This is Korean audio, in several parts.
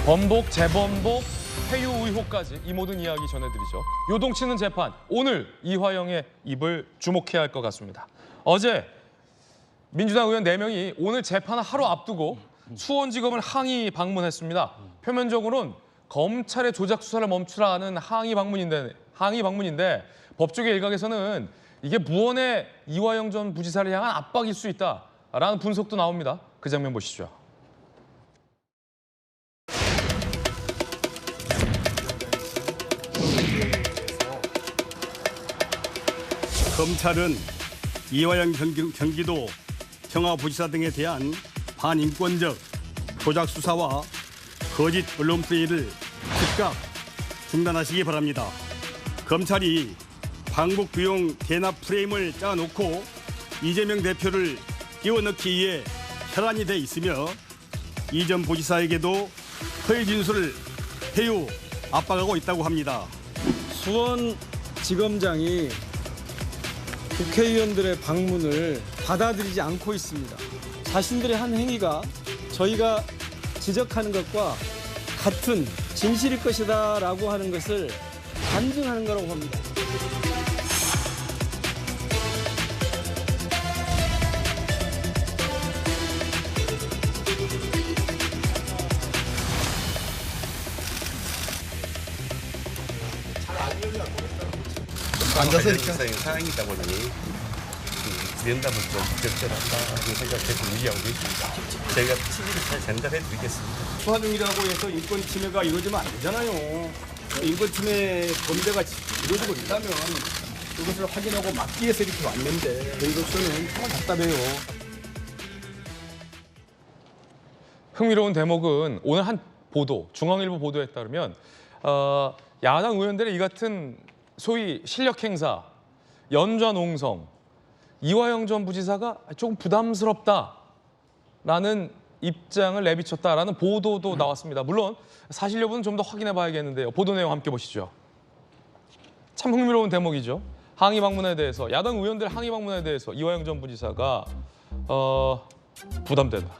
번복, 재번복, 회유 의혹까지 이 모든 이야기 전해드리죠. 요동치는 재판, 오늘 이화영의 입을 주목해야 할 것 같습니다. 어제 민주당 의원 4명이 오늘 재판을 하루 앞두고 수원지검을 항의 방문했습니다. 표면적으로는 검찰의 조작 수사를 멈추라는 항의 방문인데 법조계 일각에서는 이게 무언의 이화영 전 부지사를 향한 압박일 수 있다라는 분석도 나옵니다. 그 장면 보시죠. 검찰은 이화영 경기도 평화부지사 등에 대한 반인권적 조작 수사와 거짓 언론 플레이를 즉각 중단하시기 바랍니다. 검찰이 방북 비용 대납 프레임을 짜놓고 이재명 대표를 끼워넣기 위해 혈안이 돼 있으며 이 전 부지사에게도 허위 진술을 회유 압박하고 있다고 합니다. 수원지검장이 국회의원들의 방문을 받아들이지 않고 있습니다. 자신들의 한 행위가 저희가 지적하는 것과 같은 진실일 것이다라고 하는 것을 반증하는 거라고 봅니다. 앉아서 이렇게 상황이 있다 보니 면담을 좀 적절하다 하는 생각을 계속 유지하고 있습니다. 저희가 친절히 잘 전달해 드리겠습니다. 수사 중이라고 해서 인권 침해가 이루어지면 안 되잖아요. 인권 침해 범죄가 이루어지고 있다면 그것을 확인하고 막기 위해서 이렇게 왔는데 저희로서는 정말 답답해요. 흥미로운 대목은 오늘 한 보도, 중앙일보 보도에 따르면 야당 의원들의 이 같은 소위 실력 행사, 연좌 농성, 이화영 전 부지사가 조금 부담스럽다라는 입장을 내비쳤다라는 보도도 나왔습니다. 물론 사실 여부는 좀 더 확인해 봐야겠는데요. 보도 내용 함께 보시죠. 참 흥미로운 대목이죠. 항의 방문에 대해서, 야당 의원들 항의 방문에 대해서 이화영 전 부지사가 부담된다.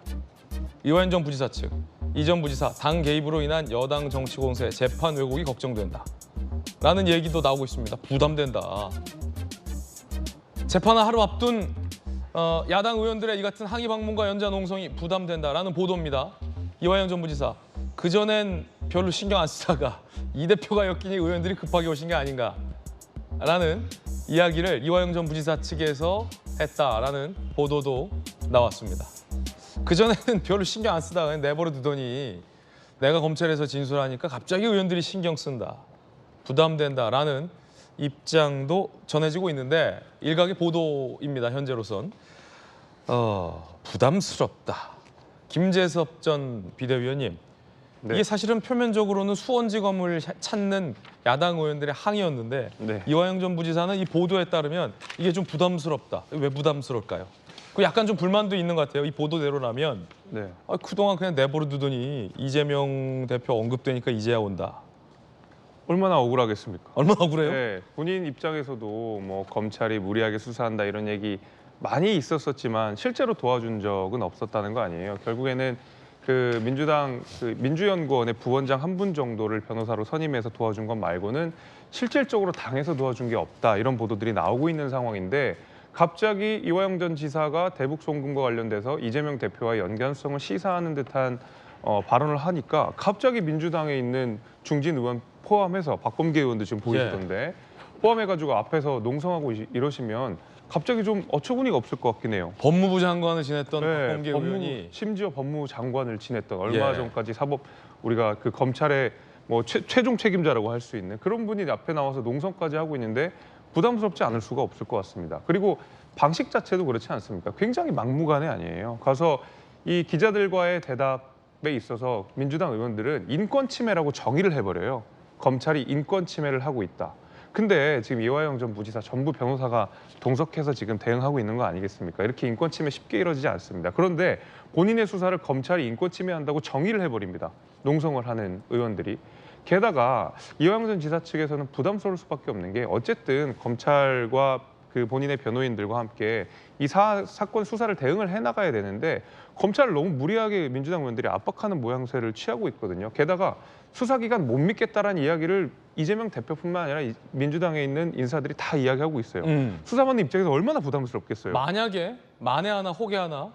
이화영 전 부지사 측, 이 전 부지사 당 개입으로 인한 여당 정치 공세, 재판 왜곡이 걱정된다. 라는 얘기도 나오고 있습니다. 부담된다. 재판을 하루 앞둔 야당 의원들의 이 같은 항의 방문과 연좌 농성이 부담된다라는 보도입니다. 이화영 전 부지사, 그전엔 별로 신경 안 쓰다가 이 대표가 엮이니 의원들이 급하게 오신 게 아닌가라는 이야기를 이화영 전 부지사 측에서 했다라는 보도도 나왔습니다. 그전에는 별로 신경 안 쓰다가 내버려 두더니 내가 검찰에서 진술하니까 갑자기 의원들이 신경 쓴다. 부담된다라는 입장도 전해지고 있는데 일각의 보도입니다. 현재로선 부담스럽다. 김재섭 전 비대위원님, 네. 이게 사실은 표면적으로는 수원지검을 찾는 야당 의원들의 항의였는데 네. 이화영 전 부지사는 이 보도에 따르면 이게 좀 부담스럽다. 왜 부담스러울까요? 그 약간 좀 불만도 있는 것 같아요. 이 보도대로라면 네. 그동안 그냥 내버려 두더니 이재명 대표 언급되니까 이제야 온다. 얼마나 억울하겠습니까? 얼마나 억울해요? 네, 본인 입장에서도 뭐 검찰이 무리하게 수사한다 이런 얘기 많이 있었지만 실제로 도와준 적은 없었다는 거 아니에요. 결국에는 그 민주당 민주연구원의 부원장 한 분 정도를 변호사로 선임해서 도와준 것 말고는 실질적으로 당에서 도와준 게 없다 이런 보도들이 나오고 있는 상황인데 갑자기 이화영 전 지사가 대북 송금과 관련돼서 이재명 대표와 연관성을 시사하는 듯한 발언을 하니까 갑자기 민주당에 있는 중진 의원 포함해서 박범계 의원도 지금 보이시던데 포함해가지고 앞에서 농성하고 이러시면 갑자기 좀 어처구니가 없을 것 같긴 해요. 법무부 장관을 지냈던 네, 박범계 의원이 심지어 법무부 장관을 지냈던 얼마 예. 전까지 우리가 그 검찰의 뭐 최종 책임자라고 할 수 있는 그런 분이 앞에 나와서 농성까지 하고 있는데 부담스럽지 않을 수가 없을 것 같습니다. 그리고 방식 자체도 그렇지 않습니까? 굉장히 막무가내 아니에요. 가서 이 기자들과의 대답에 있어서 민주당 의원들은 인권 침해라고 정의를 해버려요. 검찰이 인권 침해를 하고 있다. 근데 지금 이화영 전 부지사 전부 변호사가 동석해서 지금 대응하고 있는 거 아니겠습니까? 이렇게 인권 침해 쉽게 이루어지지 않습니다. 그런데 본인의 수사를 검찰이 인권 침해한다고 정의를 해버립니다. 농성을 하는 의원들이. 게다가 이화영 전 지사 측에서는 부담스러울 수밖에 없는 게 어쨌든 검찰과 그 본인의 변호인들과 함께 이 사건 수사를 대응을 해나가야 되는데 검찰을 너무 무리하게 민주당 의원들이 압박하는 모양새를 취하고 있거든요. 게다가 수사기관 못 믿겠다라는 이야기를 이재명 대표뿐만 아니라 민주당에 있는 인사들이 다 이야기하고 있어요. 수사받는 입장에서 얼마나 부담스럽겠어요. 만약에 만에 하나 혹에 하나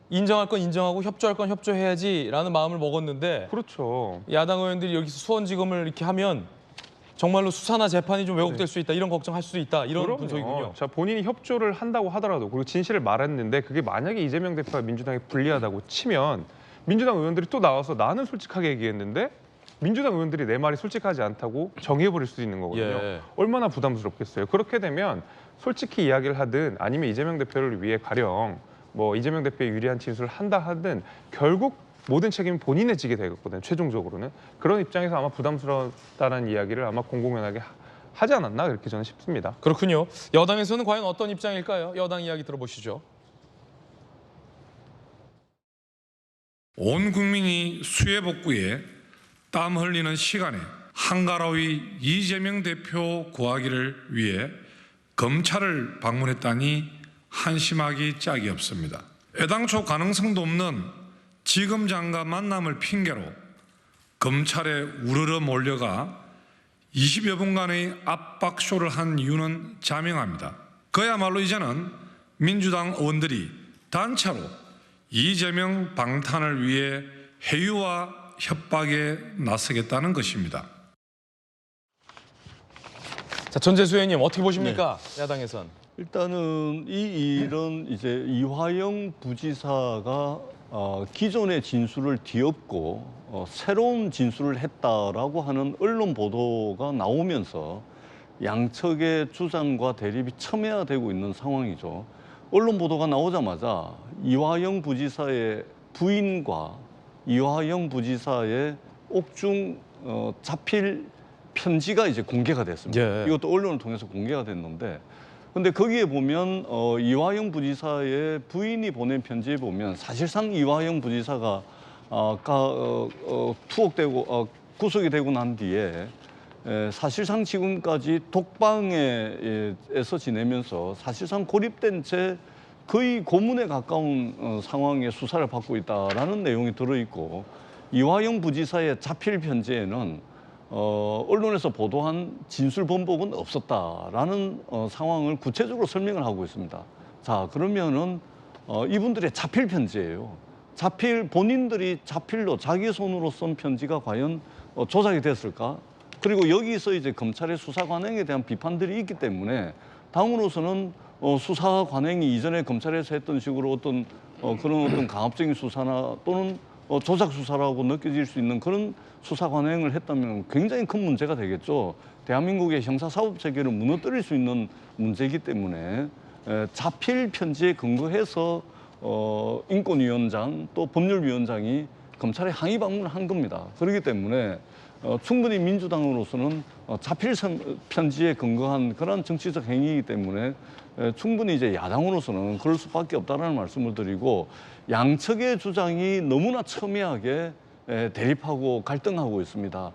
인정할 건 인정하고 협조할 건 협조해야지라는 마음을 먹었는데 그렇죠. 야당 의원들이 여기서 수원지검을 이렇게 하면 정말로 수사나 재판이 좀 왜곡될 수 있다, 이런 걱정할 수 있다, 이런 그럼요. 분석이군요. 자, 본인이 협조를 한다고 하더라도 그리고 진실을 말했는데 그게 만약에 이재명 대표가 민주당에 불리하다고 치면 민주당 의원들이 또 나와서 나는 솔직하게 얘기했는데 민주당 의원들이 내 말이 솔직하지 않다고 정해버릴 수도 있는 거거든요. 예. 얼마나 부담스럽겠어요. 그렇게 되면 솔직히 이야기를 하든 아니면 이재명 대표를 위해 가령 뭐 이재명 대표에 유리한 진술을 한다 하든 결국 모든 책임은 본인에 지게 되겠거든요. 최종적으로는. 그런 입장에서 아마 부담스럽다는 이야기를 아마 공공연하게 하지 않았나 그렇게 저는 싶습니다. 그렇군요. 여당에서는 과연 어떤 입장일까요? 여당 이야기 들어보시죠. 온 국민이 수해 복구에 땀 흘리는 시간에 한가로이 이재명 대표 구하기를 위해 검찰을 방문했다니 한심하기 짝이 없습니다. 애당초 가능성도 없는 지검장과 만남을 핑계로 검찰에 우르르 몰려가 20여 분간의 압박쇼를 한 이유는 자명합니다. 그야말로 이제는 민주당 의원들이 단체로 이재명 방탄을 위해 회유와 협박에 나서겠다는 것입니다. 자, 전재수 의원님 어떻게 보십니까? 야당에선. 일단은 이 일은 이제 이화영 부지사가 기존의 진술을 뒤엎고 새로운 진술을 했다라고 하는 언론 보도가 나오면서 양측의 주장과 대립이 첨예화되고 있는 상황이죠. 언론 보도가 나오자마자 이화영 부지사의 부인과 이화영 부지사의 옥중 자필 편지가 이제 공개가 됐습니다. 예. 이것도 언론을 통해서 공개가 됐는데, 근데 거기에 보면 이화영 부지사의 부인이 보낸 편지에 보면 사실상 이화영 부지사가 투옥되고 구속이 되고 난 뒤에 사실상 지금까지 독방에서 지내면서 사실상 고립된 채 거의 고문에 가까운 상황의 수사를 받고 있다라는 내용이 들어있고, 이화영 부지사의 자필 편지에는 언론에서 보도한 진술 번복은 없었다라는 상황을 구체적으로 설명을 하고 있습니다. 자, 그러면은 이분들의 자필 편지예요. 자필 본인들이 자필로 자기 손으로 쓴 편지가 과연 조작이 됐을까? 그리고 여기서 이제 검찰의 수사 관행에 대한 비판들이 있기 때문에 다음으로서는 수사 관행이 이전에 검찰에서 했던 식으로 그런 어떤 강압적인 수사나 또는 조작 수사라고 느껴질 수 있는 그런 수사 관행을 했다면 굉장히 큰 문제가 되겠죠. 대한민국의 형사사법 체계를 무너뜨릴 수 있는 문제이기 때문에 자필 편지에 근거해서 인권위원장 또 법률위원장이 검찰에 항의 방문을 한 겁니다. 그렇기 때문에 충분히 민주당으로서는 자필 편지에 근거한 그런 정치적 행위이기 때문에 충분히 이제 야당으로서는 그럴 수밖에 없다는 말씀을 드리고, 양측의 주장이 너무나 첨예하게 대립하고 갈등하고 있습니다.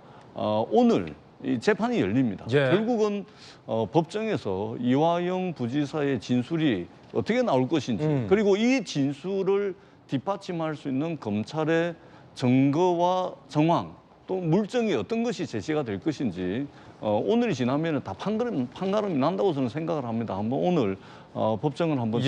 오늘 이 재판이 열립니다. 예. 결국은 법정에서 이화영 부지사의 진술이 어떻게 나올 것인지, 그리고 이 진술을 뒷받침할 수 있는 검찰의 증거와 정황, 또 물증이 어떤 것이 제시가 될 것인지 오늘이 지나면 다 판가름이 난다고 저는 생각을 합니다. 한번 오늘 법정을 한번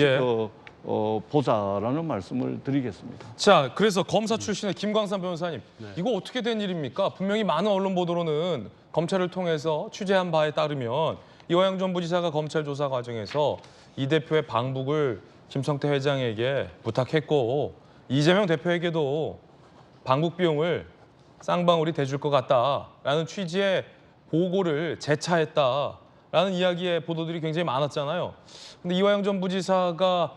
보자라는 말씀을 드리겠습니다. 자, 그래서 검사 출신의 김광삼 변호사님, 이거 어떻게 된 일입니까? 분명히 많은 언론 보도로는 검찰을 통해서 취재한 바에 따르면 이화영 전 부지사가 검찰 조사 과정에서 이 대표의 방북을 김성태 회장에게 부탁했고 이재명 대표에게도 방북 비용을 쌍방울이 대줄 것 같다라는 취지의 보고를 재차했다라는 이야기의 보도들이 굉장히 많았잖아요. 근데 이화영 전 부지사가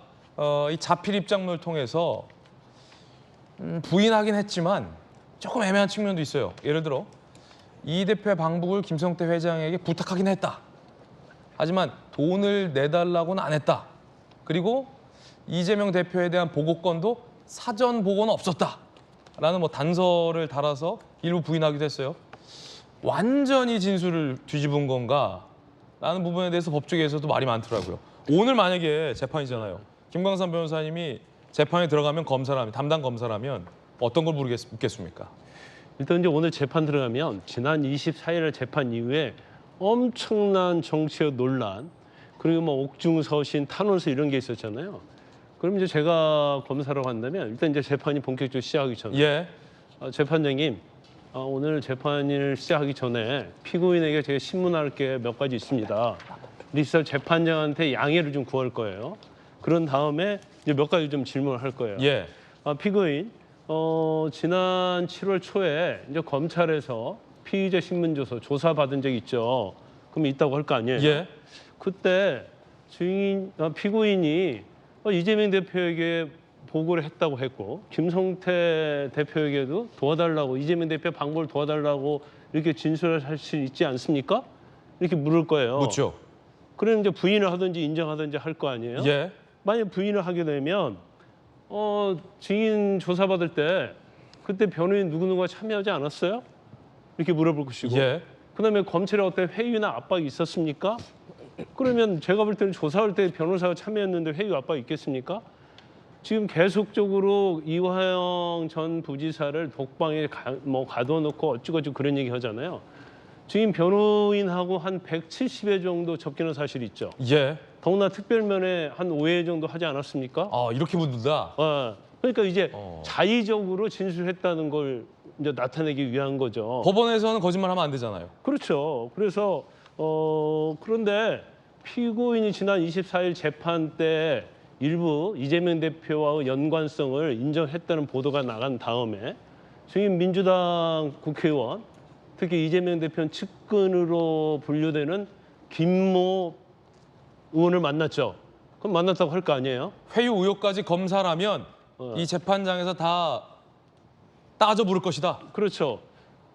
이 자필 입장문을 통해서 부인하긴 했지만 조금 애매한 측면도 있어요. 예를 들어 이 대표의 방북을 김성태 회장에게 부탁하긴 했다. 하지만 돈을 내달라고는 안 했다. 그리고 이재명 대표에 대한 보고권도 사전 보고는 없었다. 라는 단서를 달아서 일부 부인하기도 했어요. 완전히 진술을 뒤집은 건가? 라는 부분에 대해서 법조계에서도 말이 많더라고요. 오늘 만약에 재판이잖아요. 김광삼 변호사님이 재판에 들어가면 검사라면, 담당 검사라면 어떤 걸 묻겠습니까? 일단 이제 오늘 재판 들어가면 지난 24일 재판 이후에 엄청난 정치적 논란 그리고 뭐 옥중서신, 탄원서 이런 게 있었잖아요. 그럼 이제 제가 검사라고 한다면 일단 이제 재판이 본격적으로 시작하기 전에 예. 재판장님 오늘 재판을 시작하기 전에 피고인에게 제가 신문할 게 몇 가지 있습니다. 리스터 재판장한테 양해를 좀 구할 거예요. 그런 다음에 이제 몇 가지 좀 질문을 할 거예요. 예. 피고인 지난 7월 초에 이제 검찰에서 피의자 신문조서 조사 받은 적 있죠. 그럼 있다고 할 거 아니에요. 예. 그때 피고인이 이재명 대표에게 보고를 했다고 했고 김성태 대표에게도 도와달라고 이재명 대표 방법을 도와달라고 이렇게 진술할 수 있지 않습니까? 이렇게 물을 거예요. 묻죠. 그럼 이제 부인을 하든지 인정하든지 할 거 아니에요. 예. 만약 부인을 하게 되면 증인 조사받을 때 그때 변호인 누구누가 참여하지 않았어요? 이렇게 물어볼 것이고 예. 그다음에 검찰에 어떤 회유나 압박이 있었습니까? 그러면 제가 볼 때는 조사할 때 변호사가 참여했는데 회유 압박이 있겠습니까? 지금 계속적으로 이화영 전 부지사를 독방에 가둬놓고 어쩌고저쩌고 그런 얘기 하잖아요. 지금 변호인하고 한 170회 정도 접견한 사실이 있죠. 예. 더구나 특별면에 한 5회 정도 하지 않았습니까? 이렇게 묻는다. 그러니까 이제 자의적으로 진술했다는 걸 이제 나타내기 위한 거죠. 법원에서는 거짓말하면 안 되잖아요. 그렇죠. 그래서 그런데 피고인이 지난 24일 재판 때 일부 이재명 대표와의 연관성을 인정했다는 보도가 나간 다음에 지금 민주당 국회의원 특히 이재명 대표 측근으로 분류되는 김모 의원을 만났죠. 그럼 만났다고 할 거 아니에요? 회유 의혹까지 검사라면 이 재판장에서 다 따져 물을 것이다. 그렇죠.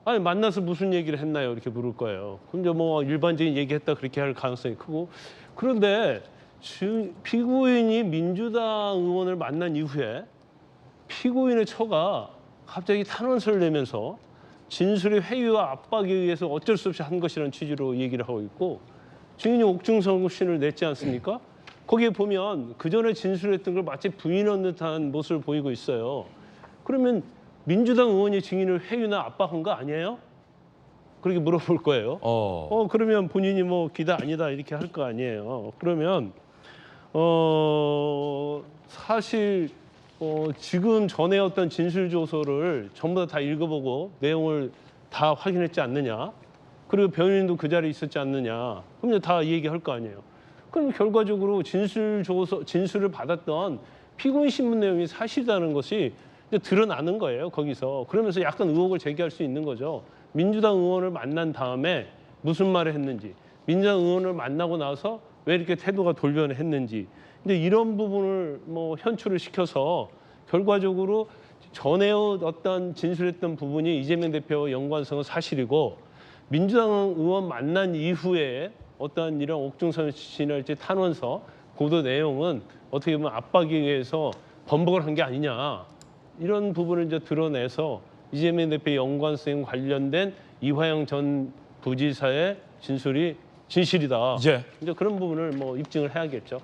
아니 만나서 무슨 얘기를 했나요? 이렇게 물을 거예요. 그럼 이제 뭐 일반적인 얘기했다 그렇게 할 가능성이 크고 그런데 피고인이 민주당 의원을 만난 이후에 피고인의 처가 갑자기 탄원서를 내면서 진술의 회유와 압박에 의해서 어쩔 수 없이 한 것이라는 취지로 얘기를 하고 있고 증인이 옥중서신을 냈지 않습니까? 거기에 보면 그전에 진술했던 걸 마치 부인한 듯한 모습을 보이고 있어요. 그러면 민주당 의원이 증인을 회유나 압박한 거 아니에요? 그렇게 물어볼 거예요. 그러면 본인이 뭐 기다 아니다 이렇게 할 거 아니에요. 그러면 사실 지금 전해왔던 진술 조서를 전부 다 진읽어보고 내용을 다 확인했지 않느냐? 그리고 변호인도 그 자리에 있었지 않느냐? 그럼 이제 다 얘기할 거 아니에요. 그럼 결과적으로 진술을 받았던 피고인 신문 내용이 사실이라는 것이 이제 드러나는 거예요. 거기서 그러면서 약간 의혹을 제기할 수 있는 거죠. 민주당 의원을 만난 다음에 무슨 말을 했는지, 민주당 의원을 만나고 나서 왜 이렇게 태도가 돌변했는지, 이제 이런 부분을 뭐 현출을 시켜서 결과적으로 전에 어떤 진술했던 부분이 이재명 대표와 연관성은 사실이고 민주당 의원 만난 이후에 어떤 이런 옥중서신할지 탄원서 보도 내용은 어떻게 보면 압박에 의해서 번복을 한 게 아니냐 이런 부분을 이제 드러내서 이재명 대표의 연관성 관련된 이화영 전 부지사의 진술이 진실이다. 예. 이제 그런 부분을 뭐 입증을 해야겠죠.